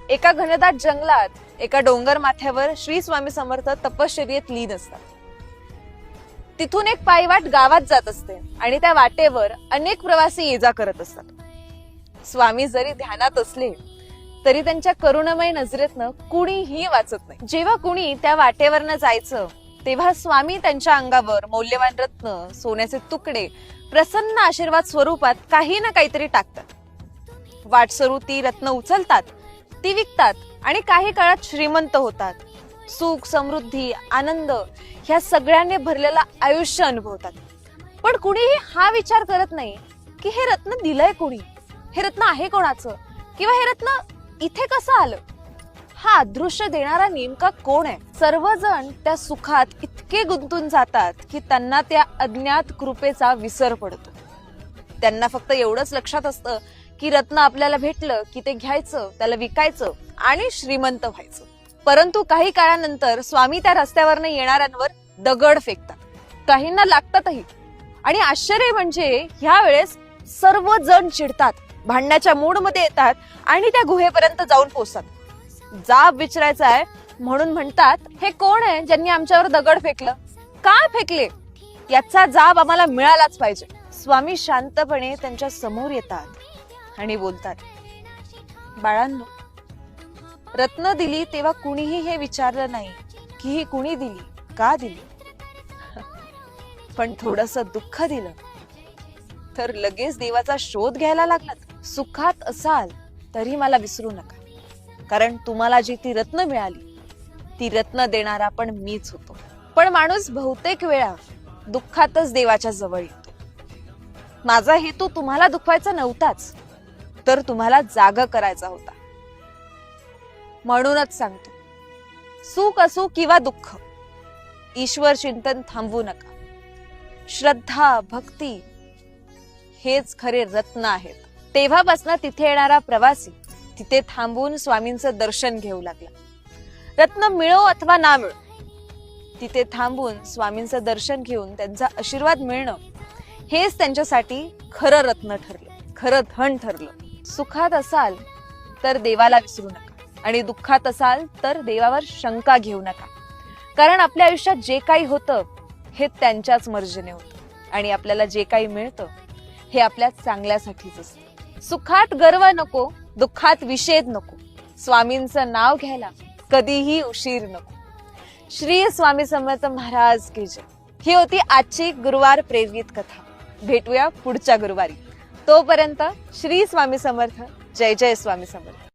एका घनदाट जंगलात एका डोंगर माथ्यावर श्री स्वामी समर्थ तपश्चर्येत लीन असतात. तिथून एक पायवाट गावात जात असते आणि त्या वाटेवर अनेक प्रवासी ये जा करत असतात. स्वामी जरी ध्यानात असले तरी त्यांच्या करुणमय नजरेतनं कुणीही वाचत नाही. जेव्हा कुणी त्या वाटेवरनं जायचं तेव्हा स्वामी त्यांच्या अंगावर मौल्यवान रत्न, सोन्याचे तुकडे, प्रसन्न आशीर्वाद स्वरूपात काही ना काहीतरी टाकतात. वाटसरू ती रत्न उचलतात, ती विकतात आणि काही काळात श्रीमंत होतात. सुख, समृद्धी, आनंद ह्या सगळ्यांनी भरलेलं आयुष्य अनुभवतात. पण कुणीही हा विचार करत नाही की हे रत्न दिलंय कोणी, हे रत्न आहे कोणाचं, किंवा हे रत्न इथे कसं आलं, हा अदृश्य देणारा नेमका कोण आहे. सर्वजण त्या सुखात इतके गुंतून जातात की त्यांना त्या अज्ञात कृपेचा विसर पडतो. त्यांना फक्त एवढंच लक्षात असतं की रत्न आपल्याला भेटलं की ते घ्यायचं, त्याला विकायचं आणि श्रीमंत व्हायचं. परंतु काही काळानंतर स्वामी त्या रस्त्यावरनं येणाऱ्यांवर दगड फेकतात. काहींना लागतातही. आणि आश्चर्य म्हणजे ह्या वेळेस सर्वजण चिडतात, भांडण्याच्या मूड मध्ये येतात आणि त्या गुहेपर्यंत जाऊन पोहोचतात. जाब विचारायचा आहे म्हणून म्हणतात, हे कोण आहे ज्यांनी आमच्यावर दगड फेकलं, का फेकले, याचा जाब आम्हाला मिळालाच पाहिजे. स्वामी शांतपणे त्यांच्या समोर येतात आणि बोलतात, बाळांनो, रत्न दिली तेव्हा कुणीही हे विचारलं नाही की ही कुणी दिली, का दिली. पण थोडंसं दुःख दिलं तर लगेच देवाचा शोध घ्यायला लागलात. सुखात असाल तरी मला विसरू नका, कारण तुम्हाला जी ती रत्न मिळाली ती रत्न देणारा पण मीच होतो. पण माणूस बहुतेक वेळा दुःखातच देवाच्या जवळ येतो. माझा हेतू तुम्हाला दुखवायचा नव्हताच, तर तुम्हाला जाग करायचा होता. म्हणूनच सांगतो, सुख असो किंवा दुःख, ईश्वर चिंतन थांबवू नका. श्रद्धा, भक्ती हेच खरे रत्न आहेत. तेव्हापासून तिथे येणारा प्रवासी तिथे थांबून स्वामींचं दर्शन घेऊ लागला. रत्न मिळो अथवा ना मिळो, तिथे थांबून स्वामींचं दर्शन घेऊन त्यांचा आशीर्वाद मिळणं हेच त्यांच्यासाठी खरं रत्न ठरलं, खरं धन ठरलं. सुखात असाल तर देवाला विसरू नका आणि दुःखात असाल तर देवावर शंका घेऊ नका, कारण आपल्या आयुष्यात जे काही होतं हे त्यांच्याच मर्जीने होतं आणि आपल्याला जे काही मिळतं हे आपल्या चांगल्यासाठीच असतं. सुखात गर्व नको, दुःखात विषेद नको. स्वामींचं नाव घ्यायला कधीही उशीर नको. श्री स्वामी समर्थ महाराज की जय. ही होती आजची गुरुवार प्रेरित कथा. भेटूया पुढच्या गुरुवारी. तोपर्यंत श्री स्वामी समर्थ. जय जय स्वामी समर्थ.